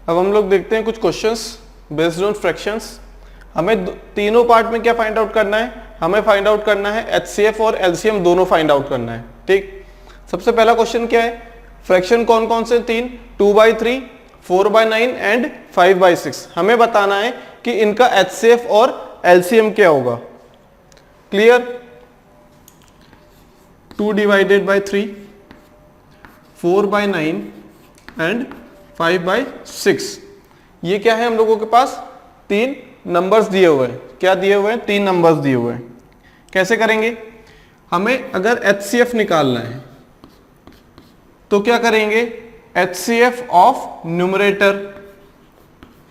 अब हम लोग देखते हैं कुछ क्वेश्चंस बेस्ड ऑन फ्रैक्शंस। हमें तीनों पार्ट में क्या फाइंड आउट करना है, हमें फाइंड आउट करना है एचसीएफ और एलसीएम दोनों फाइंड आउट करना है। ठीक, सबसे पहला क्वेश्चन क्या है, फ्रैक्शन कौन कौन से तीन, 2/3, 4/9 एंड 5/6। हमें बताना है कि इनका एचसीएफ और एलसीएम क्या होगा। Clear, 2/3, 4/9 and 5/6। ये क्या है, हम लोगों के पास तीन नंबर्स दिए हुए हैं। क्या दिए हुए हैं, तीन नंबर्स दिए हुए हैं। कैसे करेंगे, हमें अगर एचसीएफ निकालना है तो क्या करेंगे, HCF of numerator,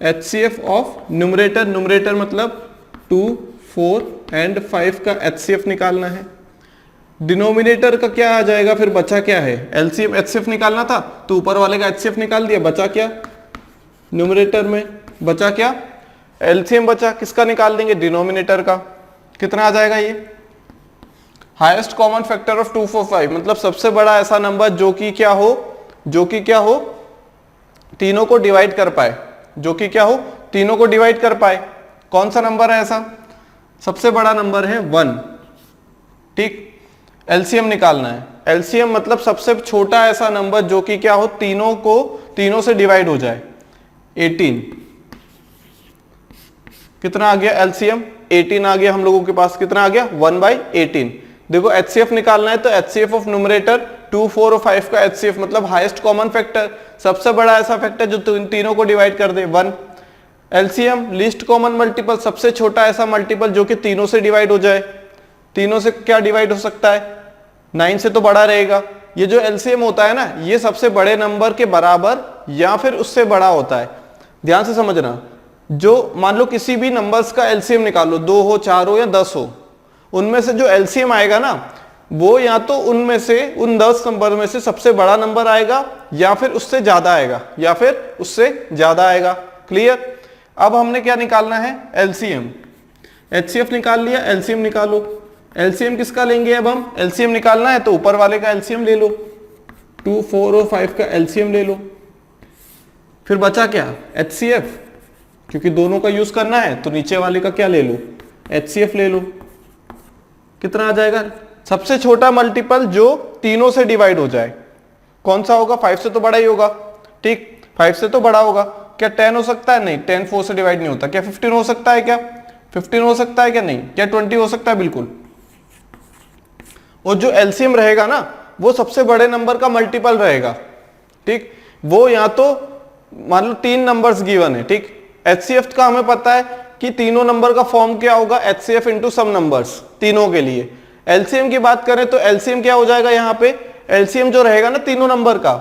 HCF of numerator, numerator मतलब 2, 4 एंड 5 का एचसीएफ निकालना है। डिनोमिनेटर का क्या आ जाएगा, फिर बचा क्या है, एलसीएम एचसीएफ निकालना था तो ऊपर वाले का एचसीएफ निकाल दिया, बचा क्या, न्यूमरेटर में बचा क्या, एलसीएम बचा, किसका निकाल देंगे, डिनोमिनेटर का। कितना आ जाएगा ये, हाईएस्ट कॉमन फैक्टर ऑफ 2, 4, 5, मतलब सबसे बड़ा ऐसा नंबर जो कि क्या हो तीनों को डिवाइड कर पाए, जो कि क्या हो तीनों को डिवाइड कर पाए। कौन सा नंबर है ऐसा, सबसे बड़ा नंबर है 1। ठीक, एलसीएम निकालना है, एलसीएम मतलब सबसे छोटा ऐसा नंबर जो कि क्या हो तीनों से डिवाइड हो जाए। 18 कितना आ गया, एलसीएम 18 आ गया हम लोगों के पास, कितना आ गया 1/18। देखो एचसीएफ निकालना है तो एचसीएफ ऑफ न्यूमरेटर 2, 4 और 5 का एचसीएफ मतलब हाईएस्ट कॉमन फैक्टर, सबसे बड़ा ऐसा फैक्टर जो तीनों को डिवाइड कर दे 1। एलसीएम लीस्ट कॉमन मल्टीपल, सबसे छोटा ऐसा मल्टीपल जो कि तीनों से डिवाइड हो जाए। तीनों से क्या डिवाइड हो सकता है, 9 से तो बड़ा रहेगा। ये जो एलसीएम होता है ना, ये सबसे बड़े नंबर के बराबर या फिर उससे बड़ा होता है। ध्यान से समझना, जो मान लो किसी भी नंबर्स का एलसीएम निकालो, 2 हो, 4 हो या 10 हो, उनमें से जो एलसीएम आएगा ना वो या तो उनमें से उन 10 नंबर में से सबसे बड़ा नंबर आएगा या फिर उससे ज्यादा आएगा, क्लियर। अब हमने क्या निकालना है, एलसीएम। एचसीएफ निकाल लिया, एलसीएम निकालो। एलसीएम किसका लेंगे, अब हम एलसीएम निकालना है तो ऊपर वाले का एलसीएम ले लो, 2, 4 और 5 का एलसीएम ले लो। फिर बचा क्या, एचसीएफ, क्योंकि दोनों का यूज करना है तो नीचे वाले का क्या ले लो, एचसीएफ ले लो। कितना आ जाएगा, सबसे छोटा मल्टीपल जो तीनों से डिवाइड हो जाए, कौन सा होगा, 5 से तो बड़ा ही होगा। ठीक, 5 से तो बड़ा होगा। क्या 10 हो सकता है, नहीं, 10 4 से डिवाइड नहीं होता। क्या 15 हो सकता है, क्या 15 हो सकता है, क्या नहीं, क्या 20 हो सकता है, बिल्कुल। और जो एलसीएम रहेगा ना वो सबसे बड़े नंबर का मल्टीपल रहेगा। ठीक, वो या तो मान लो 3 नंबर्स गिवन है। ठीक, एचसीएफ का हमें पता है कि तीनों नंबर का फॉर्म क्या होगा, एचसीएफ इंटू सम नंबर्स, तीनों के लिए। एलसीएम की बात करें तो एलसीएम क्या हो जाएगा, यहाँ पे एलसीएम जो रहेगा ना तीनों नंबर का,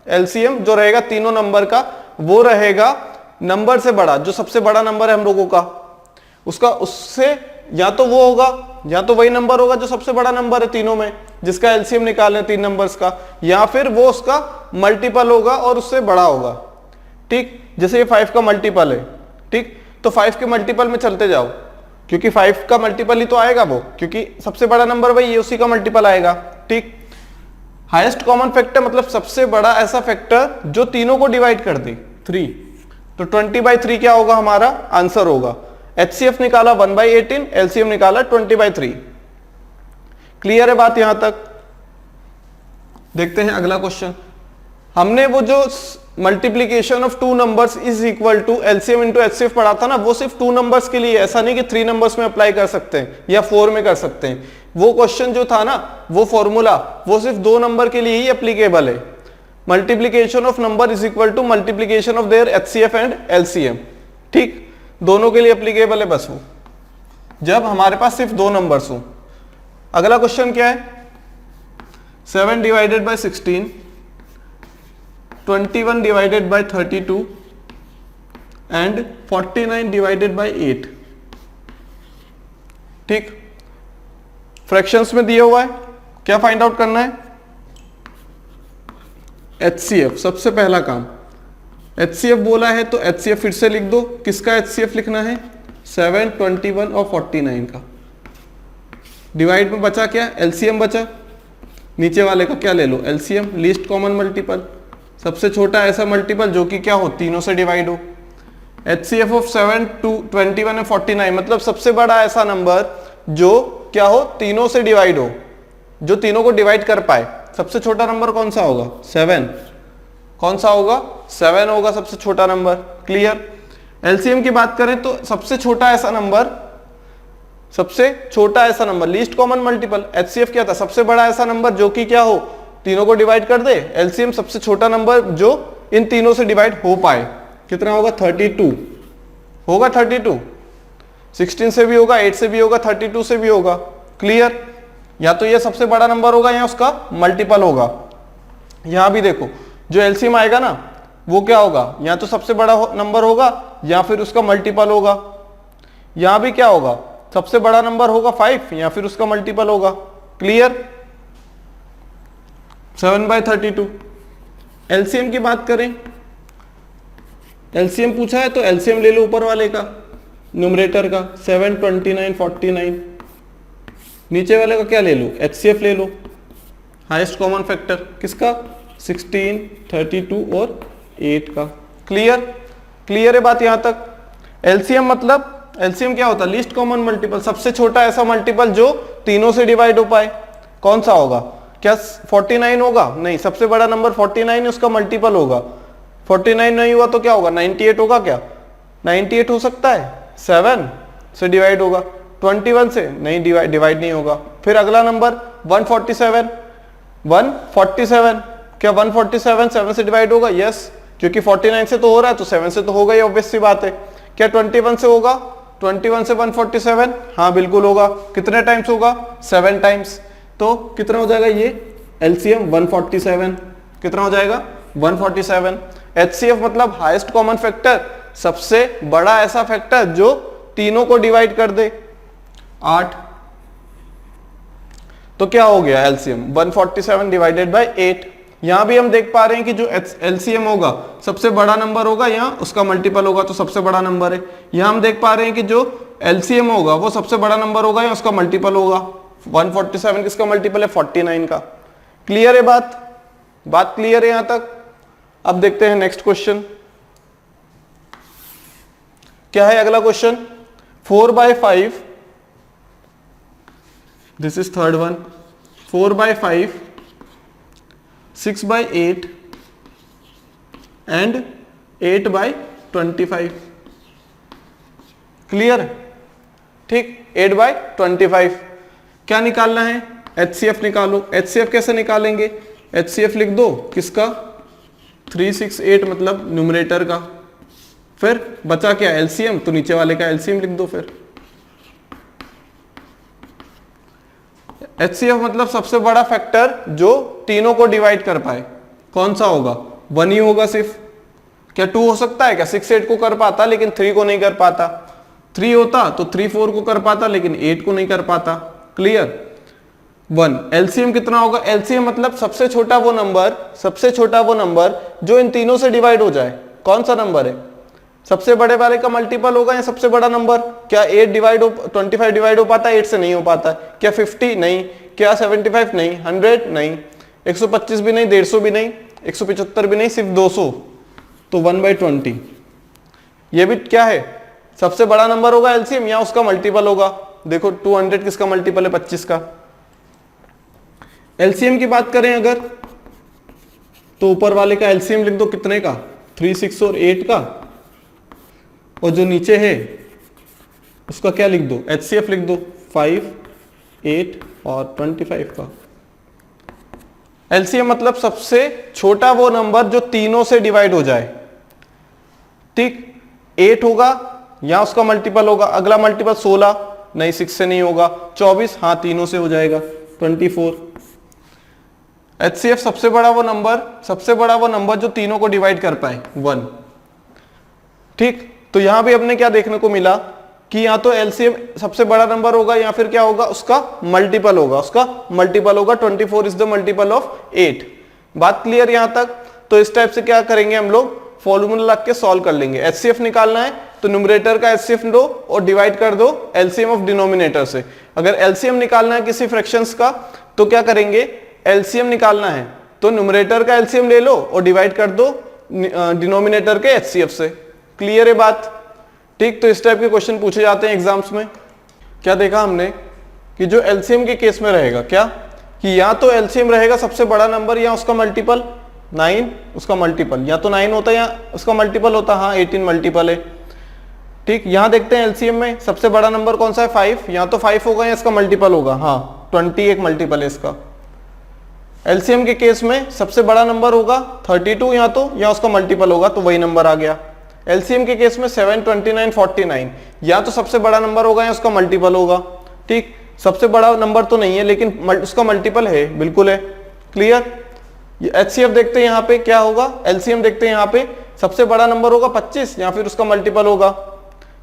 एलसीएम जो रहेगा तीनों नंबर का वो रहेगा नंबर से बड़ा, जो सबसे बड़ा नंबर है हम लोगों का उसका, उससे या तो वो होगा या तो वही नंबर होगा जो सबसे बड़ा नंबर है तीनों में जिसका एलसीएम निकालना है 3 नंबर्स का, या फिर वो उसका मल्टीपल होगा और उससे बड़ा होगा। ठीक, जैसे ये 5 का मल्टीपल है। ठीक, तो 5 के मल्टीपल में चलते जाओ, क्योंकि 5 का मल्टीपल ही तो आएगा वो, क्योंकि सबसे बड़ा नंबर वही है, उसी का मल्टीपल आएगा। ठीक, हाईएस्ट कॉमन फैक्टर मतलब सबसे बड़ा ऐसा फैक्टर जो तीनों को डिवाइड कर दे, 3। तो 20/3 क्या होगा, हमारा आंसर होगा। एचसीएफ निकाला 1/18, एलसीएम निकाला 20/3। क्लियर है बात यहां तक। देखते हैं अगला क्वेश्चन। हमने वो जो multiplication of 2 numbers is equal to LCM into HCF पढ़ा था ना, वो सिर्फ 2 नंबर्स के लिए, ऐसा नहीं कि 3 नंबर्स में अप्लाई कर सकते हैं या 4 में कर सकते हैं। वो क्वेश्चन जो था ना, वो फॉर्मूला वो सिर्फ 2 नंबर के लिए ही एप्लीकेबल है। Multiplication of number is equal to multiplication of their HCF and LCM. ठीक, दोनों के लिए एप्लीकेबल है बस वो, जब हमारे पास सिर्फ 2 नंबर्स हो। अगला क्वेश्चन क्या है, 7/16, 21/32 एंड 49/8। ठीक, फ्रैक्शंस में दिया हुआ है, क्या फाइंड आउट करना है, एचसीएफ। सबसे पहला काम एचसीएफ बोला है तो एचसीएफ फिर से लिख दो। किसका एचसीएफ लिखना है, 7, 21 और 49 का। डिवाइड में बचा क्या, एलसीएम बचा, नीचे वाले का क्या ले लो, एलसीएम लीस्ट कॉमन मल्टीपल। सबसे छोटा ऐसा मल्टीपल जो कि क्या हो, तीनों से डिवाइड हो। HCF ऑफ 7, 2, 21 एंड 49 मतलब सबसे बड़ा ऐसा नंबर जो क्या हो, तीनों से डिवाइड हो, जो तीनों को डिवाइड कर पाए। सबसे छोटा नंबर कौन सा होगा, 7। कौन सा होगा, 7 होगा सबसे छोटा नंबर। क्लियर। एलसीएम की बात करें तो सबसे छोटा ऐसा number least common multiple. HCF क्या था, सबसे बड़ा ऐसा नंबर जो कि क्या हो, तीनों को डिवाइड कर दे। एलसीएम सबसे छोटा नंबर जो इन तीनों से डिवाइड हो पाए। कितना होगा, 32 होगा। 32 16 से भी होगा, 8 से भी होगा, 32 से भी होगा। क्लियर। या तो ये सबसे बड़ा नंबर होगा या उसका मल्टीपल होगा। यहां भी देखो जो एलसीएम आएगा ना वो क्या होगा, या तो सबसे बड़ा नंबर होगा या फिर उसका मल्टीपल होगा। यहां भी क्या होगा, सबसे बड़ा नंबर होगा 5 या फिर उसका मल्टीपल होगा। क्लियर। 7/32। एलसीएम की बात करें, एलसीएम पूछा है तो एलसीएम ले लो ऊपर वाले का, न्यूमरेटर का 7, 29, 49। नीचे वाले का क्या ले लो, एचसीएफ ले लो, हाईएस्ट कॉमन फैक्टर किसका, 16, 32 और 8 का। क्लियर। क्लियर है बात यहां तक। एलसीएम मतलब एलसीएम क्या होता है, लीस्ट कॉमन मल्टीपल, सबसे छोटा ऐसा मल्टीपल जो तीनों से डिवाइड हो पाए। कौन सा होगा, क्या 49 होगा, नहीं, सबसे बड़ा नंबर 49 है, उसका मल्टीपल होगा। 49 नहीं हुआ तो क्या होगा, 98 होगा। क्या 98 हो सकता है, 7 से डिवाइड होगा। 21 से नहीं, डिवाइड नहीं होगा। फिर अगला नंबर 147, 147 क्या 147 7 से डिवाइड होगा, यस, क्योंकि 49 से तो हो रहा है तो 7 से तो होगा ही, ऑब्वियस सी बात है। क्या 21 से होगा, 21 से 147, हाँ बिल्कुल होगा। कितने टाइम्स होगा, 7 टाइम्स। तो कितना हो जाएगा ये एलसीएम 147। कितना हो जाएगा, 147। एचसीएफ मतलब हाईएस्ट कॉमन फैक्टर, सबसे बड़ा ऐसा फैक्टर जो तीनों को डिवाइड कर दे, 8। तो क्या हो गया एलसीएम 147 डिवाइडेड बाय 8। यहां भी हम देख पा रहे हैं कि जो एलसीएम होगा सबसे बड़ा नंबर होगा या उसका मल्टीपल होगा तो सबसे बड़ा नंबर है। यहां हम देख पा रहे हैं कि जो एलसीएम होगा वो सबसे बड़ा नंबर होगा या उसका मल्टीपल होगा। 147 किसका मल्टीपल है, 49 का। क्लियर है बात क्लियर है यहां तक। अब देखते हैं नेक्स्ट क्वेश्चन क्या है। अगला question 4/5, this is third one. 4/5, 6/8 and 8/25। Clear, ठीक। 8/25 क्या निकालना है, एचसीएफ निकालो। एचसीएफ कैसे निकालेंगे, एचसीएफ लिख दो किसका, 368 मतलब न्यूमरेटर का। फिर बचा क्या, एलसीएम, तो नीचे वाले का एलसीएम लिख दो। फिर एचसीएफ मतलब सबसे बड़ा फैक्टर जो तीनों को डिवाइड कर पाए। कौन सा होगा, 1 ही होगा सिर्फ। क्या 2 हो सकता है क्या, 6 8 को कर पाता लेकिन 3 को नहीं कर पाता। 3 होता तो 3 4 को कर पाता लेकिन 8 को नहीं कर पाता। क्लियर। 1। एलसीएम कितना होगा, एलसीएम मतलब सबसे छोटा वो नंबर जो इन तीनों से डिवाइड हो जाए। कौन सा नंबर है, सबसे बड़े वाले का मल्टीपल होगा या सबसे बड़ा नंबर। क्या 25 डिवाइड हो पाता है, 8 से नहीं हो पाता। क्या 50 नहीं, क्या 75 नहीं, 100 नहीं, 125 भी नहीं, 150 भी नहीं, 175 भी नहीं, सिर्फ 200। तो 1/20 ये भी क्या है, सबसे बड़ा नंबर होगा एलसीएम या उसका मल्टीपल होगा। देखो 200 किसका मल्टीपल है, 25 का। एलसीएम की बात करें अगर तो ऊपर वाले का एलसीएम लिख दो, कितने का, 3 6 और 8 का। और जो नीचे है उसका क्या लिख दो, एचसीएफ लिख दो, 5, 8 और 25 का। एलसीएम मतलब सबसे छोटा वो नंबर जो तीनों से डिवाइड हो जाए। ठीक, 8 होगा या उसका मल्टीपल होगा। अगला मल्टीपल 16 नहीं, 6 से नहीं होगा। 24 हाँ तीनों से हो जाएगा, 24। एचसीएफ सबसे बड़ा वो नंबर जो तीनों को डिवाइड कर पाए, 1। ठीक, तो यहां भी हमने क्या देखने को मिला कि या तो एलसीएम सबसे बड़ा नंबर होगा या फिर क्या होगा, उसका मल्टीपल होगा। 24 इज द मल्टीपल ऑफ 8। बात क्लियर यहां तक। तो इस टाइप से क्या करेंगे हम लोग, फॉर्मूला लग के सॉल्व कर लेंगे। एचसीएफ निकालना है तो न्यूमरेटर का एचसीएफ लो और डिवाइड कर दो एलसीएम ऑफ डिनोमिनेटर से। अगर एलसीएम निकालना है किसी फ्रैक्शंस का तो क्या करेंगे, एलसीएम निकालना है तो न्यूमरेटर का एलसीएम ले लो और डिवाइड कर दो डिनोमिनेटर के एचसीएफ से। क्लियर है बात? ठीक, तो इस टाइप के क्वेश्चन पूछे जाते हैं एग्जाम्स में। क्या देखा हमने कि जो एलसीएम के केस में रहेगा क्या, कि या तो एलसीएम रहेगा सबसे बड़ा नंबर या उसका मल्टीपल 9, उसका मल्टीपल या तो 9 होता है या उसका मल्टीपल होता है। हाँ 18 मल्टीपल है। ठीक, यहां देखते हैं एलसीएम में सबसे बड़ा नंबर कौन सा है 5, या तो 5 होगा या इसका मल्टीपल होगा। हाँ 20 एक मल्टीपल है इसका। एलसीएम के केस में सबसे बड़ा नंबर होगा 32 या तो, या उसका मल्टीपल होगा, तो वही नंबर आ गया। एलसीएम के केस में 7, 29, 49 या तो सबसे बड़ा नंबर होगा या उसका मल्टीपल होगा। ठीक, सबसे बड़ा नंबर तो नहीं है लेकिन उसका मल्टीपल है, बिल्कुल है। क्लियर? एचसीएफ देखते हैं यहाँ पे क्या होगा, एलसीएम देखते हैं यहाँ पे सबसे बड़ा नंबर होगा 25 या फिर उसका मल्टीपल होगा।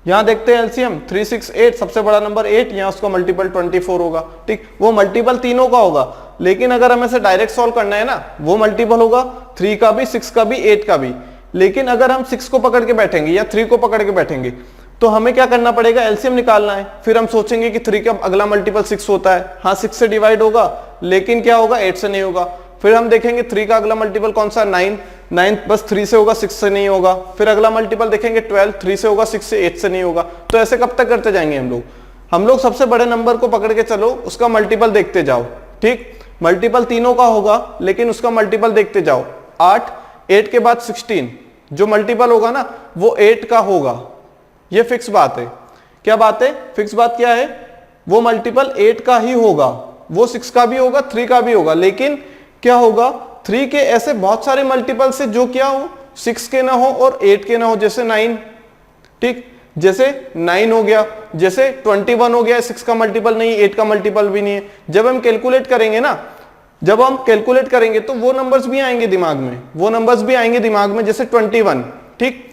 यहाँ देखते हैं एलसीएम 368, सबसे बड़ा नंबर 8 या उसका मल्टीपल 24 होगा। ठीक, वो मल्टीपल तीनों का होगा, लेकिन अगर हमें से डायरेक्ट सॉल्व करना है ना, वो मल्टीपल होगा 3 का भी, 6 का भी, 8 का भी। लेकिन अगर हम 6 को पकड़ के बैठेंगे या 3 को पकड़ के बैठेंगे तो हमें क्या करना पड़ेगा, एलसीएम निकालना है। फिर हम सोचेंगे कि 3 का अगला मल्टीपल 6 होता है। हाँ 6 से डिवाइड होगा, लेकिन क्या होगा 8 से नहीं होगा। फिर हम देखेंगे 3 का अगला मल्टीपल कौन सा, 9 बस 3 से होगा, 6 से नहीं होगा। फिर अगला मल्टीपल देखेंगे 12, 3 से होगा, 6 से, 8 से नहीं होगा। तो ऐसे कब तक करते जाएंगे हम लोग सबसे बड़े नंबर को पकड़ के चलो, उसका मल्टीपल देखते जाओ। ठीक, मल्टीपल तीनों का होगा लेकिन उसका मल्टीपल देखते जाओ। 8 के बाद 16 जो मल्टीपल होगा ना वो 8 का होगा, ये फिक्स बात है। क्या बात है? फिक्स बात क्या है, वो मल्टीपल 8 का ही होगा, वो 6 का भी होगा, 3 का भी होगा। लेकिन क्या होगा, 3 के ऐसे बहुत सारे मल्टीपल से जो क्या हो 6 के ना हो और 8 के ना हो, जैसे 9। ठीक, जैसे 9 हो गया, जैसे 21 हो गया, 6 का मल्टीपल नहीं, 8 का मल्टीपल भी नहीं है। जब हम कैलकुलेट करेंगे ना, जब हम कैलकुलेट करेंगे तो वो नंबर्स भी आएंगे दिमाग में, वो नंबर्स भी आएंगे दिमाग में। जैसे 21, ठीक,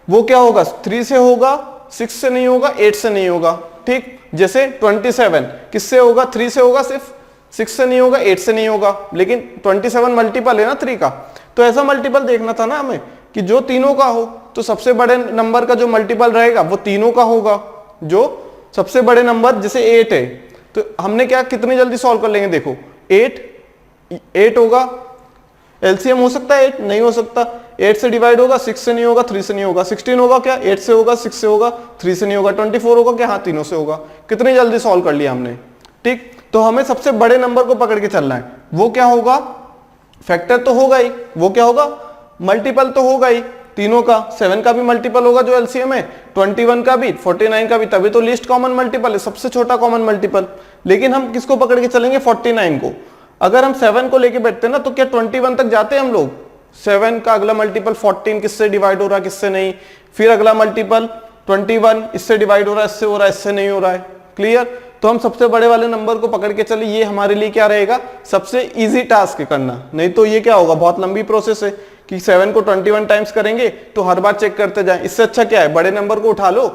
वो क्या होगा 3 से होगा, 6 से नहीं होगा, 8 से नहीं होगा। ठीक, जैसे 27 किससे होगा, 3 से होगा सिर्फ, 6 से नहीं होगा, 8 से नहीं होगा। लेकिन 27 मल्टीपल है ना 3 का, तो ऐसा मल्टीपल देखना था ना हमें कि जो तीनों का हो। तो सबसे बड़े नंबर का जो मल्टीपल रहेगा वो तीनों का होगा। जो सबसे बड़े नंबर जैसे 8 है, तो हमने क्या कितनी जल्दी सॉल्व कर लेंगे, देखो 8 होगा, एलसीएम हो सकता है 8, नहीं हो सकता। 8 से डिवाइड होगा, 6 से नहीं होगा, 3 से नहीं होगा। 16 होगा क्या, 8 से होगा, 6 से होगा, 3 से नहीं होगा। 24 होगा क्या, हाँ तीनों से होगा। कितनी जल्दी सॉल्व कर लिया हमने। ठीक, तो हमें सबसे बड़े नंबर को पकड़ के चलना है। वो क्या होगा, फैक्टर तो होगा ही, वो क्या होगा, मल्टीपल तो होगा ही तीनों का। 7 का भी मल्टीपल होगा जो एलसीएम है, 21 का भी, 49 का भी, तभी तो लीस्ट कॉमन मल्टीपल है, सबसे छोटा कॉमन मल्टीपल। लेकिन हम किसको पकड़ के चलेंगे, 49 को। अगर हम 7 को लेके बैठते ना तो क्या 21 तक जाते हैं हम लोग। 7 का अगला मल्टीपल 14 किससे डिवाइड हो रहा है, किससे नहीं। फिर अगला मल्टीपल 21 इससे डिवाइड हो रहा है, इससे हो रहा है, इससे नहीं हो रहा है। क्लियर? तो हम सबसे बड़े वाले नंबर को पकड़ के चले, ये हमारे लिए क्या रहेगा, सबसे इजी टास्क है करना। नहीं तो ये क्या होगा, बहुत लंबी प्रोसेस है कि 7 को 21 टाइम्स करेंगे तो हर बार चेक करते जाएं। इससे अच्छा क्या है, बड़े नंबर को उठा लो,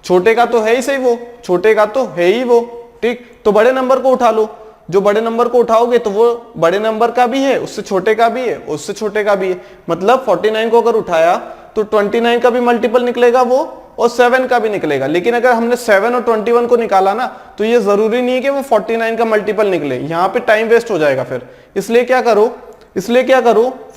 छोटे का तो है ही सही, वो छोटे का तो है ही वो। ठीक, तो बड़े नंबर को उठा लो। जो बड़े नंबर को उठाओगे तो वो बड़े नंबर का भी है, उससे छोटे का भी है, उससे छोटे का भी है। मतलब 49 को अगर उठाया तो 29 का भी मल्टीपल निकलेगा वो, और 7 का भी निकलेगा। लेकिन अगर हमने 7 और 21 को निकाला ना तो ये जरूरी नहीं है कि वो 49 का मल्टीपल निकले, यहाँ पे टाइम वेस्ट हो जाएगा फिर। इसलिए क्या करो,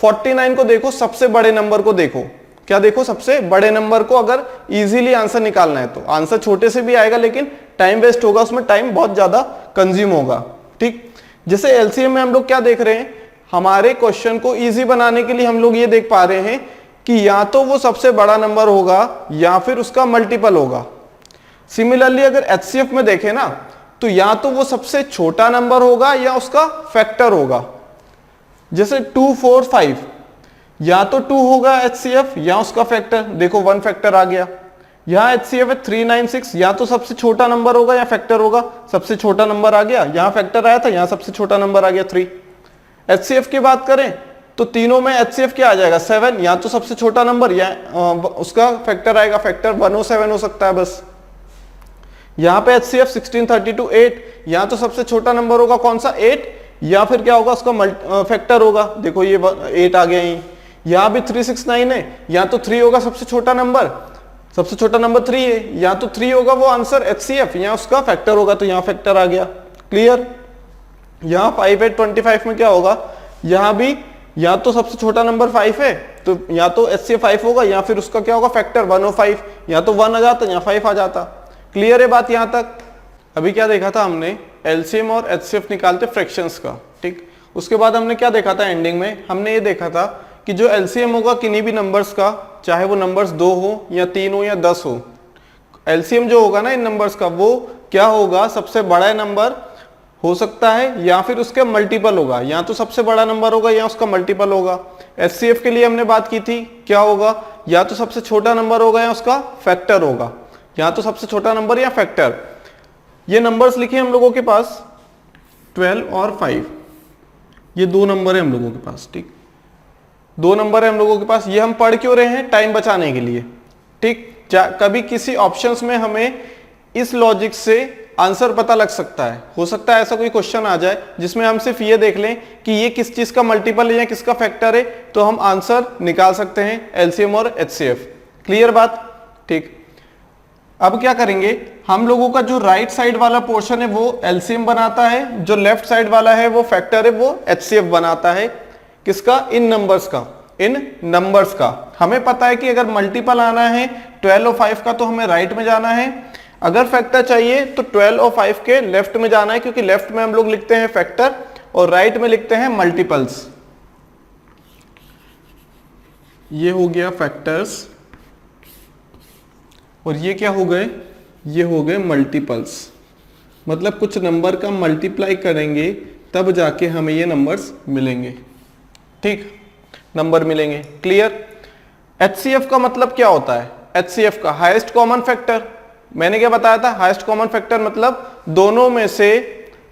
49 को देखो, सबसे बड़े नंबर को देखो। क्या देखो, सबसे बड़े नंबर को। अगर इजीली आंसर निकालना है तो आंसर छोटे से भी आएगा, लेकिन टाइम वेस्ट होगा, उसमें टाइम बहुत ज्यादा कंज्यूम होगा। ठीक, जैसे एलसीएम में हम लोग क्या देख रहे हैं, हमारे क्वेश्चन को इजी बनाने के लिए हम लोग ये देख पा रहे हैं कि या तो वो सबसे बड़ा नंबर होगा या फिर उसका मल्टीपल होगा। सिमिलरली अगर एचसीएफ में देखें ना तो या तो वो सबसे छोटा नंबर होगा या उसका फैक्टर होगा। जैसे 2, 4, 5, या तो 2 होगा एचसीएफ या उसका फैक्टर। देखो 1 फैक्टर आ गया। यहाँ एचसीएफ है 396, या तो सबसे छोटा नंबर होगा या फैक्टर होगा। सबसे छोटा नंबर आ गया, यहाँ फैक्टर आया था, यहाँ सबसे छोटा नंबर आ गया 3। एचसीएफ की बात करें तो तीनों में एचसीएफ क्या आ जाएगा, 7, या तो सबसे छोटा नंबर या उसका फैक्टर आएगा, फैक्टर 107 हो सकता है बस। यहाँ पे एचसीएफ 16, 32, 8, या तो सबसे छोटा नंबर होगा कौन सा, 8, या फिर क्या होगा उसका फैक्टर होगा। देखो ये 8 आ गया ही। यहाँ भी 369 है, या तो 3 होगा सबसे छोटा नंबर, सबसे छोटा नंबर 3 है, या तो 3 होगा वो आंसर एचसीएफ, या उसका फैक्टर होगा, तो यहाँ फैक्टर आ गया। क्लियर? यहाँ 5, 8, 25 में क्या होगा, यहाँ भी या तो सबसे छोटा नंबर 5 है तो या तो HCF 5 होगा या फिर उसका क्या होगा फैक्टर 105, या तो 1 आ जाता या 5 आ जाता। क्लियर है बात यहां तक? अभी क्या देखा था हमने, एलसीएम और HCF निकालते फ्रैक्शंस का, ठीक। उसके बाद हमने क्या देखा था एंडिंग में, हमने ये देखा था कि जो एलसीएम होगा किन्हीं भी नंबर्स का, चाहे वो नंबर्स 2 हो या 3 हो या 10 हो, एलसीएम जो होगा ना इन नंबर्स का वो क्या होगा, सबसे बड़ा नंबर हो सकता है या फिर उसके मल्टीपल होगा, या तो सबसे बड़ा नंबर होगा या उसका मल्टीपल होगा। एचसीएफ के लिए हमने बात की थी, क्या होगा, या तो सबसे छोटा नंबर होगा या उसका फैक्टर होगा, या तो सबसे छोटा नंबर या फैक्टर। ये नंबर्स लिखे हम लोगों के पास 12 और 5, ये 2 नंबर है हम लोगों के पास, ठीक, 2 नंबर है हम लोगों के पास। ये हम पढ़ क्यों रहे हैं, टाइम बचाने के लिए, ठीक। कभी किसी ऑप्शंस में हमें इस लॉजिक से आंसर पता लग सकता है, हो सकता है ऐसा कोई क्वेश्चन आ जाए जिसमें हम सिर्फ ये देख लें कि ये किस चीज का मल्टीपल है या किसका फैक्टर है, तो हम आंसर निकाल सकते हैं एलसीएम और एचसीएफ। क्लियर बात, ठीक। अब क्या करेंगे, हम लोगों का जो राइट साइड वाला पोर्शन है वो एलसीएम बनाता है, जो लेफ्ट साइड वाला है वो फैक्टर है, वो एचसीएफ बनाता है। किसका, इन नंबर्स का, इन नंबर्स का। हमें पता है कि अगर मल्टीपल आना है 12 और 5 का तो हमें राइट में जाना है, अगर फैक्टर चाहिए तो 12 और 5 के लेफ्ट में जाना है, क्योंकि लेफ्ट में हम लोग लिखते हैं फैक्टर और राइट में लिखते हैं मल्टीपल्स। ये हो गया फैक्टर्स और ये क्या हो गए, ये हो गए मल्टीपल्स। मतलब कुछ नंबर का मल्टीप्लाई करेंगे तब जाके हमें ये नंबर्स मिलेंगे, ठीक, नंबर मिलेंगे। क्लियर। एचसीएफ का मतलब क्या होता है, एचसीएफ का हाईएस्ट कॉमन फैक्टर। मैंने क्या बताया था, हाईएस्ट कॉमन फैक्टर मतलब दोनों में से,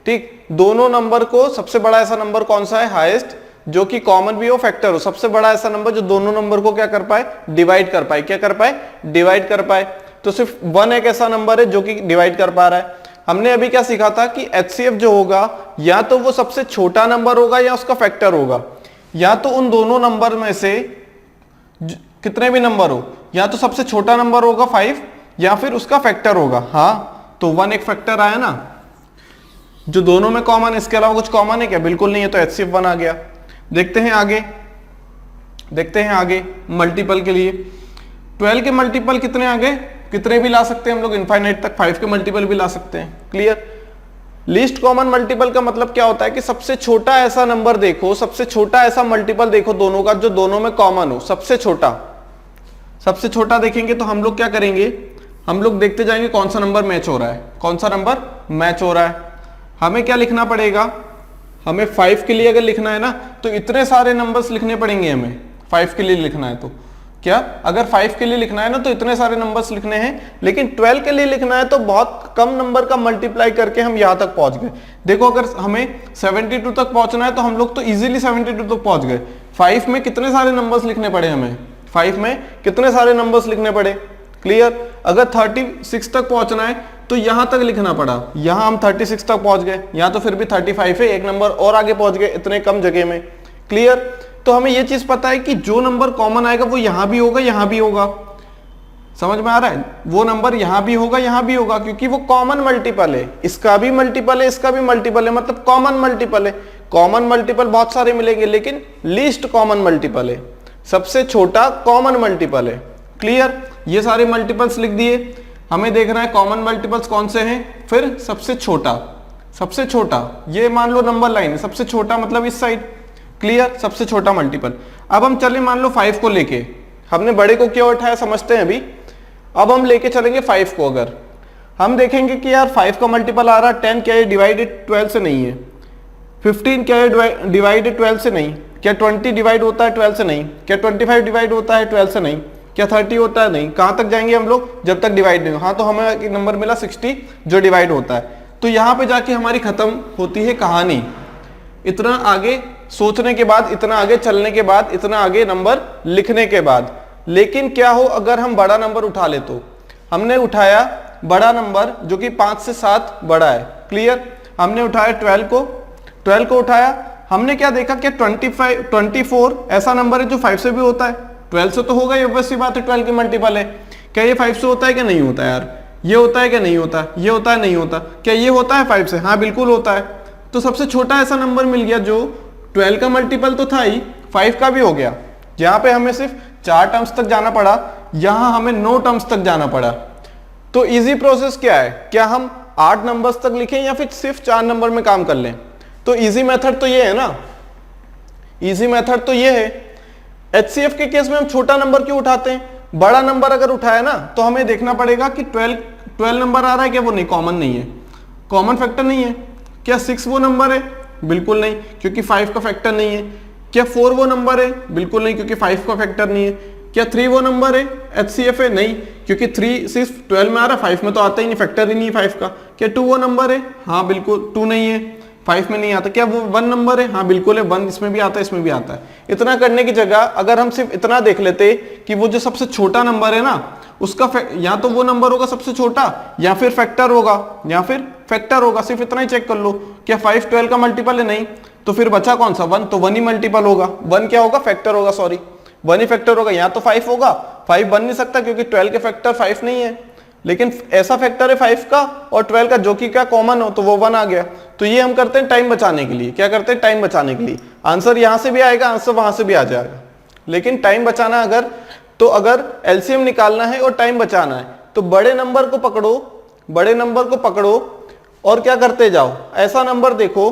ठीक, दोनों नंबर को सबसे बड़ा ऐसा नंबर कौन सा है, हाईएस्ट, जो कि कॉमन भी हो, फैक्टर हो, सबसे बड़ा ऐसा नंबर जो दोनों नंबर को क्या कर पाए, डिवाइड कर पाए। क्या कर पाए, डिवाइड कर पाए। तो सिर्फ 1 एक ऐसा नंबर है जो कि डिवाइड कर पा रहा है। हमने अभी क्या सीखा था कि एचसीएफ जो होगा या तो वो सबसे छोटा नंबर होगा या उसका फैक्टर होगा, या तो उन दोनों नंबर में से कितने भी नंबर हो, या तो सबसे छोटा नंबर होगा 5 या फिर उसका फैक्टर होगा। हाँ, तो 1 एक फैक्टर आया ना, जो दोनों में कॉमन है, इसके अलावा कुछ कॉमन है क्या, बिल्कुल नहीं है, तो एचसीएफ 1 आ गया। देखते हैं आगे, देखते हैं आगे मल्टीपल के लिए। 12 के मल्टीपल कितने आ गए, कितने भी ला सकते हैं हम लोग, इनफाइनाइट तक। 5 के मल्टीपल भी ला सकते हैं। क्लियर। लीस्ट कॉमन मल्टीपल का मतलब क्या होता है कि सबसे छोटा ऐसा नंबर देखो, सबसे छोटा ऐसा मल्टीपल देखो दोनों का जो दोनों में कॉमन हो, सबसे छोटा। सबसे छोटा देखेंगे तो हम लोग क्या करेंगे, हम लोग देखते जाएंगे कौन सा नंबर मैच हो रहा है, कौन सा नंबर मैच हो रहा है। हमें क्या लिखना पड़ेगा, हमें 5 के लिए अगर लिखना है ना तो इतने सारे नंबर्स लिखने पड़ेंगे हमें। 5 के लिए लिखना है तो क्या, अगर 5 के लिए लिखना है ना तो इतने सारे नंबर्स लिखने हैं, लेकिन 12 के लिए लिखना है तो बहुत कम नंबर का मल्टीप्लाई करके हम यहां तक पहुंच गए। देखो अगर हमें 72 तक पहुंचना है तो हम लोग तो इजीली 72 तक पहुंच गए। 5 में कितने सारे नंबर्स लिखने पड़े हमें, 5 में कितने सारे नंबर्स लिखने पड़े। क्लियर। अगर 36 तक पहुंचना है तो यहां तक लिखना पड़ा, यहां हम 36 तक पहुंच गए, यहां तो फिर भी 35 है, एक नंबर और आगे पहुंच गए इतने कम जगह में। क्लियर। तो हमें यह चीज पता है कि जो नंबर कॉमन आएगा वो यहां भी होगा, यहां भी होगा। समझ में आ रहा है, वो नंबर यहां भी होगा, यहां भी होगा, क्योंकि वो कॉमन मल्टीपल है। इसका भी मल्टीपल है, इसका भी मल्टीपल है, मतलब कॉमन मल्टीपल है। कॉमन मल्टीपल बहुत सारे मिलेंगे लेकिन लीस्ट कॉमन मल्टीपल है, सबसे छोटा कॉमन मल्टीपल है। क्लियर। ये सारे मल्टीपल्स लिख दिए। हमें देखना है कॉमन मल्टीपल्स कौन से हैं, फिर सबसे छोटा, सबसे छोटा ये मान लो नंबर लाइन है, सबसे छोटा मतलब इस साइड। क्लियर। सबसे छोटा मल्टीपल। अब हम चले मान लो 5 को लेके, हमने बड़े को क्यों उठाया समझते हैं अभी। अब हम लेके चलेंगे 5 को। अगर हम देखेंगे कि यार 5 का मल्टीपल आ रहा है 10, क्या ये डिवाइडेड 12 से नहीं है। 15 क्या है डिवाइडेड 12 से नहीं। क्या 20 डिवाइड होता है 12 से नहीं। क्या 25 डिवाइड होता है 12 से नहीं। क्या 30 होता है, नहीं। कहां तक जाएंगे हम लोग, जब तक डिवाइड नहीं हो। हाँ, तो हमें एक नंबर मिला 60 जो डिवाइड होता है। तो यहां पे जाके हमारी खत्म होती है कहानी। इतना आगे सोचने के बाद, इतना आगे चलने के बाद, इतना आगे नंबर लिखने के बाद। लेकिन क्या हो अगर हम बड़ा नंबर उठा ले, तो हमने उठाया बड़ा नंबर जो कि 5 से 7 बड़ा है। क्लियर। हमने उठाया 12 को उठाया। हमने क्या देखा कि 24 ऐसा नंबर है जो 5 से भी होता है, 12 से तो होगा, ये ऑब्वियस सी बात है, 12 की मल्टीपल है। क्या ये 5 से होता है क्या नहीं होता यार, ये होता है क्या नहीं होता, ये होता है नहीं होता। क्या ये होता है 5 से, हाँ बिल्कुल होता है। तो सबसे छोटा ऐसा नंबर मिल गया जो 12 का मल्टीपल तो था ही, 5 का भी हो गया। यहाँ पे हमें सिर्फ 4 टर्म्स तक जाना पड़ा, यहाँ हमें 9 टर्म्स तक जाना पड़ा। तो इजी प्रोसेस क्या है, क्या हम 8 नंबर्स तक लिखें या फिर सिर्फ 4 नंबर में काम कर लें? तो इजी मेथड तो ये है ना, इजी मेथड तो ये है। एचसीएफ के केस में हम छोटा नंबर क्यों उठाते हैं? बड़ा नंबर अगर उठाया ना तो हमें देखना पड़ेगा कि 12 नंबर आ रहा है क्या, वो नहीं, कॉमन नहीं है, कॉमन फैक्टर नहीं है। क्या 6 वो नंबर है? बिल्कुल नहीं, क्योंकि 5 का फैक्टर नहीं है। क्या 4 वो नंबर है? बिल्कुल नहीं, क्योंकि 5 का फैक्टर नहीं है। क्या 3 वो नंबर है? एचसीएफ है? नहीं, क्योंकि 3 सिर्फ 12 में आ रहा है, 5 में तो आता ही नहीं, फैक्टर ही नहीं है 5 का। क्या 2 वो नंबर है? हाँ बिल्कुल, 2 नहीं है, 5 में नहीं आता। क्या वो 1 नंबर है? हाँ बिल्कुल है, 1 इसमें भी आता है, इसमें भी आता है। इतना करने की जगह अगर हम सिर्फ इतना देख लेते कि वो जो सबसे छोटा नंबर है ना, उसका या तो वो नंबर होगा सबसे छोटा, या फिर फैक्टर होगा, या फिर फैक्टर होगा, सिर्फ इतना ही चेक कर लो। क्या 5 12 का मल्टीपल है? नहीं, तो फिर बचा कौन सा? 1, तो 1 ही मल्टीपल होगा। 1 क्या होगा? फैक्टर होगा, सॉरी 1 ही फैक्टर होगा। यहाँ तो 5 होगा, 5 बन नहीं सकता क्योंकि 12 के फैक्टर 5 नहीं है, लेकिन ऐसा फैक्टर है 5 का और 12 का जो कि क्या कॉमन हो, तो वो 1 आ गया। तो ये हम करते हैं टाइम बचाने के लिए। क्या करते हैं? टाइम बचाने के लिए। आंसर यहां से भी आएगा, आंसर वहां से भी आ जाएगा, लेकिन टाइम बचाना अगर, तो अगर एलसीएम निकालना है और टाइम बचाना है तो बड़े नंबर को पकड़ो, बड़े नंबर को पकड़ो और क्या करते जाओ, ऐसा नंबर देखो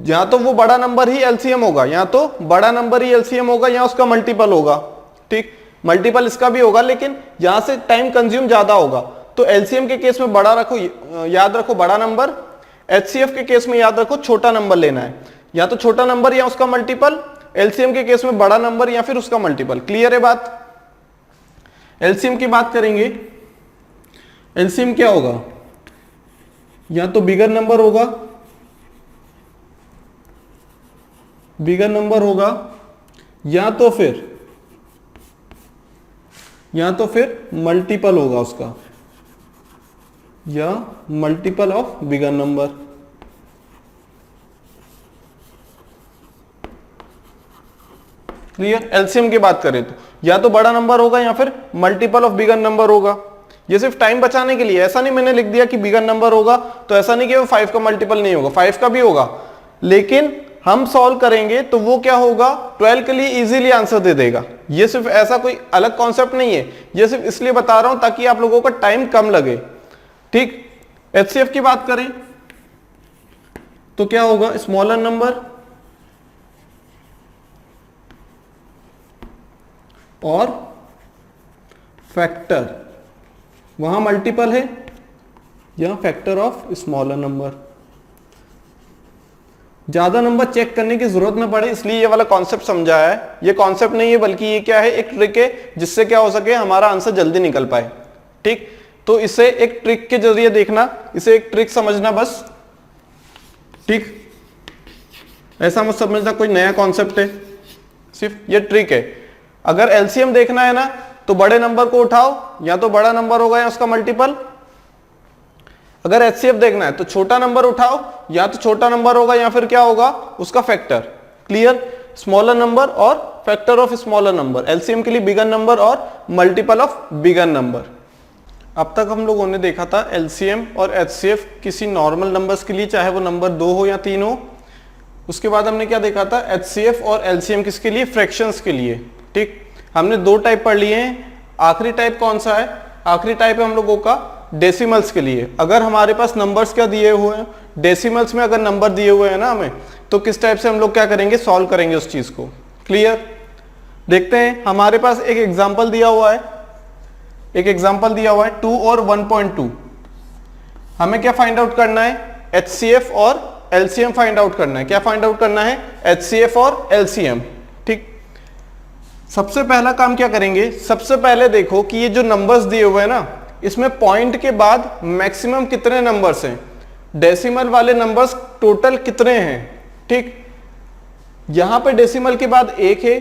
या तो वो बड़ा नंबर ही एलसीएम होगा, या तो बड़ा नंबर ही एलसीएम होगा, या उसका मल्टीपल होगा। ठीक, मल्टीपल इसका भी होगा, लेकिन यहां से टाइम कंज्यूम ज्यादा होगा। तो एलसीएम के केस में बड़ा रखो, याद रखो बड़ा नंबर। एचसीएफ के केस में याद रखो छोटा नंबर लेना है, या तो छोटा नंबर या उसका मल्टीपल। एलसीएम के केस में बड़ा नंबर या फिर उसका मल्टीपल। क्लियर है बात? एलसीएम की बात करेंगे। एलसीएम क्या होगा? या तो बिगर नंबर होगा, बिगर नंबर होगा, या तो फिर मल्टीपल होगा उसका, या multiple of bigger number. Clear? LCM की बात करें तो या तो बड़ा नंबर होगा या फिर मल्टीपल ऑफ बिगर नंबर होगा। ये सिर्फ टाइम बचाने के लिए, ऐसा नहीं मैंने लिख दिया कि बिगर नंबर होगा तो ऐसा नहीं कि वो 5 का मल्टीपल नहीं होगा, 5 का भी होगा, लेकिन हम सॉल्व करेंगे तो वो क्या होगा, 12 के लिए इजीली आंसर दे देगा। ये सिर्फ ऐसा कोई अलग कॉन्सेप्ट नहीं है, ये सिर्फ इसलिए बता रहा हूं ताकि आप लोगों का टाइम कम लगे। ठीक, एचसीएफ की बात करें तो क्या होगा, स्मॉलर नंबर और फैक्टर, वहां मल्टीपल है या फैक्टर ऑफ स्मॉलर नंबर। ज्यादा नंबर चेक करने की जरूरत ना पड़े इसलिए ये वाला कॉन्सेप्ट समझाया है। ये कॉन्सेप्ट नहीं है बल्कि ये क्या है, एक ट्रिक है जिससे क्या हो सके हमारा आंसर जल्दी निकल पाए। ठीक, तो इसे एक ट्रिक के जरिए देखना, इसे एक ट्रिक समझना बस। ठीक, ऐसा मत समझना कोई नया कॉन्सेप्ट है, सिर्फ ये ट्रिक है। अगर एलसीएम देखना है ना तो बड़े नंबर को उठाओ, या तो बड़ा नंबर होगा या उसका मल्टीपल। अगर एचसीएफ देखना है तो छोटा नंबर उठाओ, या तो छोटा नंबर होगा या फिर क्या होगा, उसका फैक्टर। क्लियर? स्मॉलर नंबर और factor of smaller number. LCM के लिए बिगर नंबर और मल्टीपल ऑफ बिगर नंबर। अब तक हम लोगों ने देखा था एलसीएम और एचसीएफ किसी नॉर्मल नंबर्स के लिए, चाहे वो नंबर 2 हो या 3 हो। उसके बाद हमने क्या देखा था, एचसीएफ और एलसीएम किसके लिए, फ्रैक्शंस के लिए। ठीक, हमने 2 टाइप पढ़ लिए हैं। आखिरी टाइप कौन सा है? आखिरी टाइप है हम लोगों का डेसिमल्स के लिए। अगर हमारे पास नंबर्स क्या दिए हुए हैं, डेसिमल्स में अगर नंबर दिए हुए हैं ना हमें, तो किस टाइप से हम लोग क्या करेंगे, सॉल्व करेंगे उस चीज को। क्लियर? देखते हैं, हमारे पास एक एग्जांपल दिया हुआ है, एक एग्जांपल दिया हुआ है 2 और 1.2। हमें क्या फाइंड आउट करना है, एचसीएफ और एलसीएम फाइंड आउट करना है। क्या फाइंड आउट करना है, एचसीएफ और एलसीएम। ठीक, सबसे पहला काम क्या करेंगे, सबसे पहले देखो कि ये जो नंबर्स दिए हुए हैं ना, इसमें पॉइंट के बाद मैक्सिमम कितने नंबर्स हैं, डेसिमल वाले नंबर्स टोटल कितने हैं। ठीक, यहां पे डेसिमल के बाद 1 है,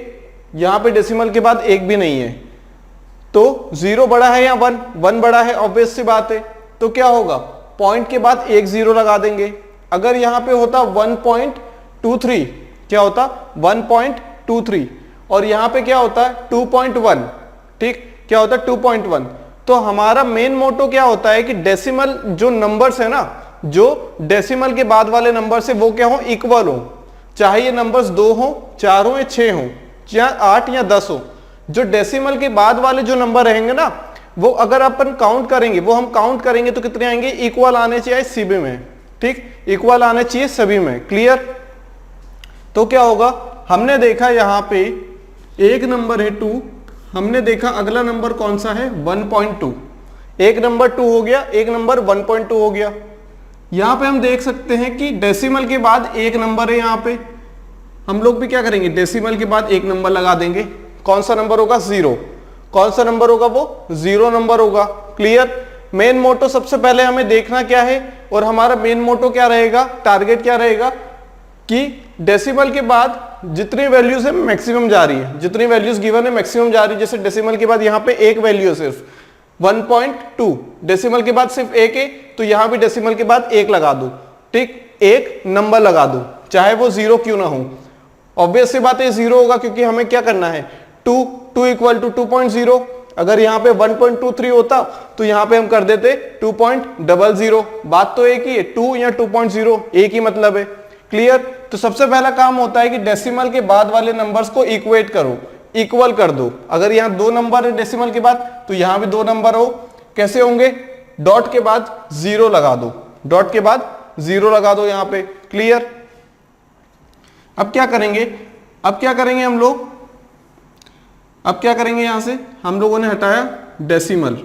यहां पे डेसिमल के बाद 1 भी नहीं है, तो 0 बड़ा है या 1 बड़ा है, ऑब्वियस सी बात है। तो क्या होगा, पॉइंट के बाद 1 0 लगा देंगे। अगर यहां पे होता 1.23, क्या होता 1.23, और यहां पे क्या होता है 2.1। ठीक, क्या होता है 2.1। तो हमारा मेन मोटो क्या होता है कि डेसिमल जो नंबर्स है ना, जो डेसिमल के बाद वाले नंबर से वो क्या हो, इक्वल हो। चाहे ये नंबर्स 2 हो, 4 हो या 6 हो, या 8 या 10 हो, जो डेसिमल के बाद वाले जो नंबर रहेंगे ना, वो अगर अपन काउंट करेंगे, वो हम काउंट करेंगे तो कितने आएंगे, इक्वल आने चाहिए सभी में, ठीक, इक्वल आने चाहिए सभी में। क्लियर? तो क्या होगा, हमने देखा यहां पे एक नंबर है 2, हमने देखा अगला नंबर कौन सा है 1.2, एक नंबर 2 हो गया, एक नंबर 1.2 हो गया। यहां पे हम देख सकते हैं कि डेसिमल के बाद एक नंबर है, यहां पे हम लोग भी क्या करेंगे, डेसिमल के बाद एक नंबर लगा देंगे। कौन सा नंबर होगा, 0। कौन सा नंबर होगा, वो 0 नंबर होगा। क्लियर? मेन मोटो सबसे पहले हमें देखना क्या है, और हमारा मेन मोटो क्या रहेगा, टारगेट क्या रहेगा कि डेसिमल के बाद जितनी वैल्यूज है मैक्सिमम जा रही है, जितनी वैल्यूज गिवन है मैक्सिमम जा रही है। जैसे डेसिमल के बाद यहाँ पे एक वैल्यू है सिर्फ 1.2, डेसिमल के बाद सिर्फ एक है, तो यहां भी डेसिमल के बाद एक लगा दो, ठीक, एक नंबर लगा दो, चाहे वो 0 क्यों ना हो। ऑब्वियस सी बात है 0 होगा, क्योंकि हमें क्या करना है, 2 इक्वल टू 2.0। अगर यहाँ पे 1.23 होता तो यहाँ पे हम कर देते 2.00। बात तो एक ही है, 2 या 2.0 एक ही मतलब है। क्लियर? तो सबसे पहला काम होता है कि डेसिमल के बाद वाले नंबर्स को इक्वेट करो, इक्वल कर दो। अगर यहाँ 2 नंबर है डेसिमल के बाद, तो यहाँ भी 2 नंबर हो। कैसे होंगे, डॉट के बाद 0 लगा दो, डॉट के बाद 0 लगा दो यहाँ पे। क्लियर? अब क्या करेंगे, अब क्या करेंगे हम लोग, अब क्या करेंगे, यहां से हम लोगों ने हटाया डेसिमल,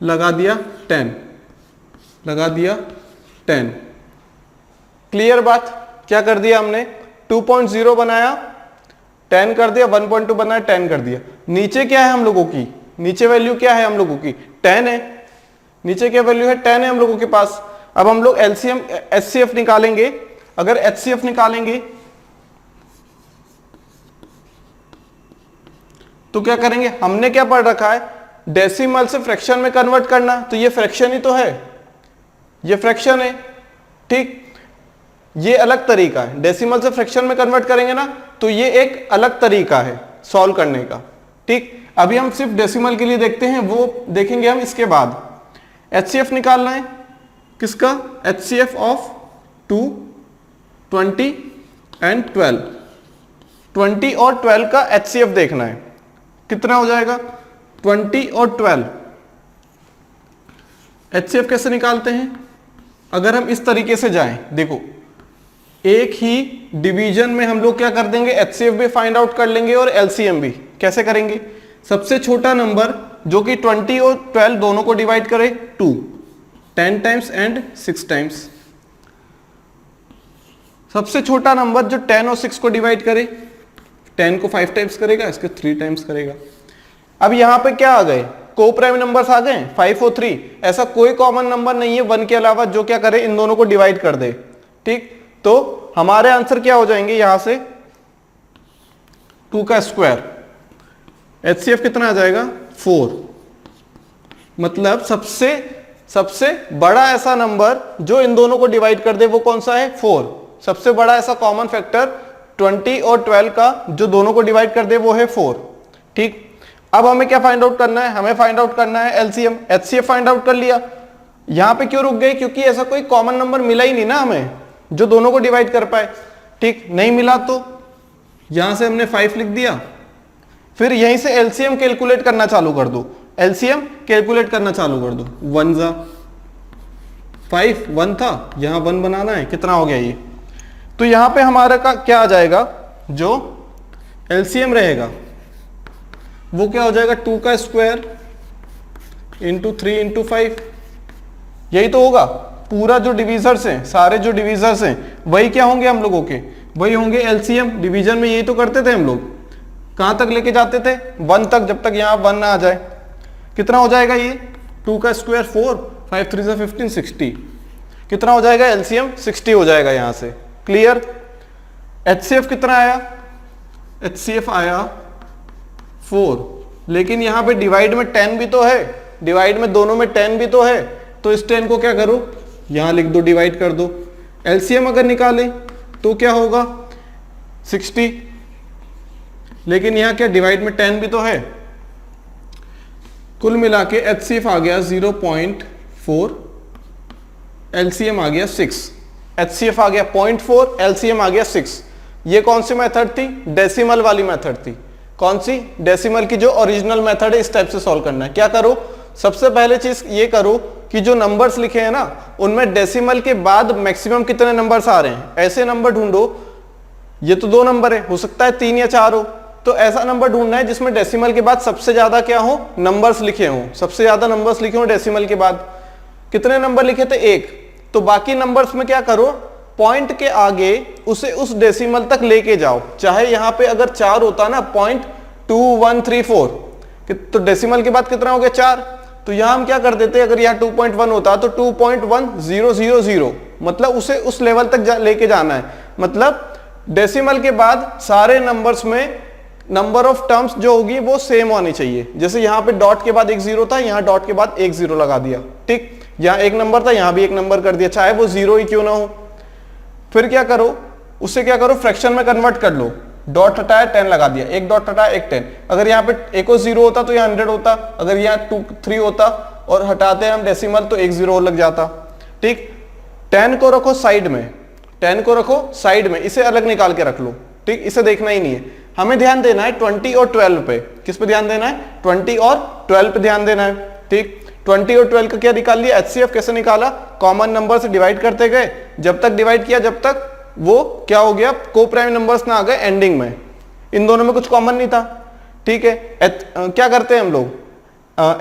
लगा दिया 10, लगा दिया 10। क्लियर बात? क्या कर दिया हमने, 2.0 बनाया, 10 कर दिया, 1.2 बनाया, 10 कर दिया। नीचे क्या है हम लोगों की, नीचे वैल्यू क्या है हम लोगों की, 10 है। नीचे क्या वैल्यू है, 10 है हम लोगों के पास। अब हम लोग एलसीएम एचसीएफ निकालेंगे। अगर एचसीएफ निकालेंगे तो क्या करेंगे, हमने क्या पढ़ रखा है, डेसिमल से फ्रैक्शन में कन्वर्ट करना, तो ये फ्रैक्शन ही तो है, ये फ्रैक्शन है, ठीक। ये अलग तरीका है, डेसिमल से फ्रैक्शन में कन्वर्ट करेंगे ना, तो ये एक अलग तरीका है सॉल्व करने का, ठीक। अभी हम सिर्फ डेसिमल के लिए देखते हैं, वो देखेंगे हम इसके बाद। एचसीएफ निकालना है किसका, एचसीएफ ऑफ 2, 20 एंड 12, 20 और 12 का एचसीएफ देखना है, कितना हो जाएगा 20 और 12। एचसीएफ कैसे निकालते हैं, अगर हम इस तरीके से जाएं, देखो एक ही डिवीजन में हम लोग क्या कर देंगे, एचसीएफ भी फाइंड आउट कर लेंगे और एलसीएम भी। कैसे करेंगे, सबसे छोटा नंबर जो कि 20 और 12 दोनों को डिवाइड करे 2, 10 टाइम्स एंड 6 टाइम्स। सबसे छोटा नंबर जो 10 और 6 को डिवाइड करे, 10 को 5 टाइम्स करेगा, इसके 3 टाइम्स करेगा। अब यहां पे क्या आ गए, को प्राइम नंबर्स आ गए 5 और 3। ऐसा कोई कॉमन नंबर नहीं है 1 के अलावा जो क्या करे, इन दोनों को डिवाइड कर दे, ठीक। तो हमारे आंसर क्या हो जाएंगे, यहां से 2 का स्क्वायर, एचसीएफ कितना आ जाएगा 4। मतलब सबसे बड़ा ऐसा नंबर जो इन दोनों को डिवाइड कर दे वो कौन सा है, 4। सबसे बड़ा ऐसा कॉमन फैक्टर 20 और 12 का जो दोनों को डिवाइड कर दे वो है 4, ठीक। अब हमें क्या फाइंड आउट करना है, हमें फाइंड आउट करना है एलसीएम। एचसीएफ फाइंड आउट कर लिया, यहां पे क्यों रुक गए, क्योंकि ऐसा कोई कॉमन नंबर मिला ही नहीं ना हमें जो दोनों को डिवाइड कर पाए, ठीक। नहीं मिला तो यहां से हमने 5 लिख दिया, फिर यहीं से एलसीएम कैलकुलेट करना चालू कर दो, एलसीएम कैलकुलेट करना चालू कर दो। 1 जा 5, 1 था, यहां 1 बनाना है, कितना हो गया ये, तो यहां पे हमारा का क्या आ जाएगा, जो एलसीएम रहेगा वो क्या हो जाएगा, 2 का स्क्वायर इंटू 3 इंटू 5। यही तो होगा, पूरा जो डिवीजर्स हैं, सारे जो डिवीजर्स हैं वही क्या होंगे हम लोगों के, वही होंगे एलसीएम। डिवीजन में यही तो करते थे हम लोग, कहां तक लेके जाते थे 1 तक, जब तक यहां 1 ना आ जाए। कितना हो जाएगा ये, 2 का स्क्वायर 4, 5 3 जा 15, 60। कितना हो जाएगा एलसीएम, 60 हो जाएगा यहां से। क्लियर? एचसीएफ कितना आया, एचसीएफ आया 4, लेकिन यहां पे डिवाइड में 10 भी तो है, डिवाइड में दोनों में 10 भी तो है, तो इस 10 को क्या करो, यहां लिख दो, डिवाइड कर दो। एलसीएम अगर निकालें तो क्या होगा 60, लेकिन यहां क्या डिवाइड में 10 भी तो है। कुल मिला के एचसीएफ आ गया 0.4, एलसीएम आ गया 6। एचसीएफ आ गया 0.4, एलसीएम आ गया 6। ये कौन सी मेथड थी, डेसिमल वाली मेथड थी। कौन सी? डेसिमल की जो ओरिजिनल मेथड है इस टाइप से सॉल्व करना है। क्या करो, सबसे पहले चीज ये करो कि जो नंबर्स लिखे हैं ना उनमें डेसिमल के बाद मैक्सिमम कितने नंबर्स आ रहे हैं, ऐसे नंबर ढूंढो। ये तो 2 नंबर है, हो सकता है 3 या 4 हो, तो ऐसा नंबर ढूंढना है जिसमें डेसिमल के बाद सबसे ज्यादा क्या हो, नंबर्स लिखे हों, सबसे ज्यादा नंबर्स लिखे हों डेसिमल के बाद। कितने नंबर लिखे थे? 1। तो बाकी नंबर्स में क्या करो, पॉइंट के आगे उसे उस डेसिमल तक लेके जाओ। चाहे यहां पे अगर 4 होता ना, 0.2134, तो डेसिमल के बाद कितना हो गया? 4। तो यहां हम क्या कर देते, अगर यहाँ 2.1 होता तो 2.1000, मतलब उसे उस लेवल तक लेके जाना है। मतलब डेसिमल के बाद सारे नंबर्स में नंबर ऑफ टर्म्स जो होगी वो सेम होनी चाहिए। जैसे यहाँ पे डॉट के बाद एक 0 था, यहाँ डॉट के बाद एक 0 लगा दिया, ठीक। यहाँ 1 नंबर था, यहाँ भी 1 नंबर कर दिया, चाहे वो 0 ही क्यों ना हो। फिर क्या करो, उससे क्या करो, फ्रैक्शन में कन्वर्ट कर लो। डॉट हटाया 10 लगा दिया, एक डॉट हटाया एक 10। अगर यहाँ पे एक और 0 होता तो यहाँ 100 होता, अगर यहाँ 2 3 होता और हटाते हैं हम डेसिमल तो एक 0 और लग जाता, ठीक। 10 को रखो साइड में, 10 को रखो साइड में, इसे अलग निकाल के रख लो, ठीक। इसे देखना ही नहीं है, हमें ध्यान देना है 20 और 12 पे। किस पे ध्यान देना है? 20 और 12 पे ध्यान देना है, ठीक। 20 और 12 का क्या निकाल लिया? HCF कैसे निकाला? कॉमन नंबर से डिवाइड करते गए, जब तक डिवाइड किया जब तक वो क्या हो गया, को प्राइम नंबर्स ना आ गए एंडिंग में, इन दोनों में कुछ कॉमन नहीं था, ठीक है। क्या करते हैं हम लोग,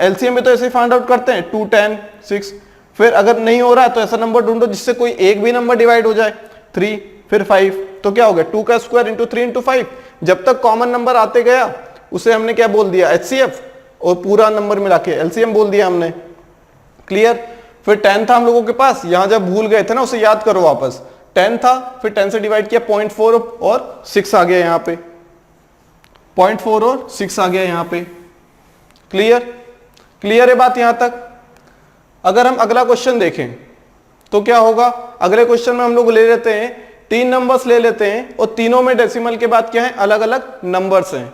LCM में तो ऐसे ही फाइंड आउट करते हैं, 2 10 6। फिर अगर नहीं हो रहा तो ऐसा नंबर ढूंढो जिससे कोई एक भी नंबर डिवाइड हो जाए, 3 फिर 5, तो क्या हो गया 2 का स्क्वायर इंटू 3 इंटू 5। जब तक कॉमन नंबर आते गया उसे हमने क्या बोल दिया, HCF, और पूरा नंबर मिला के LCM बोल दिया हमने, क्लियर। फिर 10 था हम लोगों के पास, यहां जब भूल गए थे ना उसे याद करो वापस, 10 था, फिर 10 से डिवाइड किया 0.4 और 6 आ गया यहाँ पे, 0.4 और 6 आ गया यहाँ पे, क्लियर। क्लियर है बात यहां तक। अगर हम अगला क्वेश्चन देखें तो क्या होगा, अगले क्वेश्चन में हम लोग ले लेते हैं 3 नंबर्स ले लेते हैं और तीनों में डेसिमल के बाद क्या है, अलग अलग नंबर्स हैं।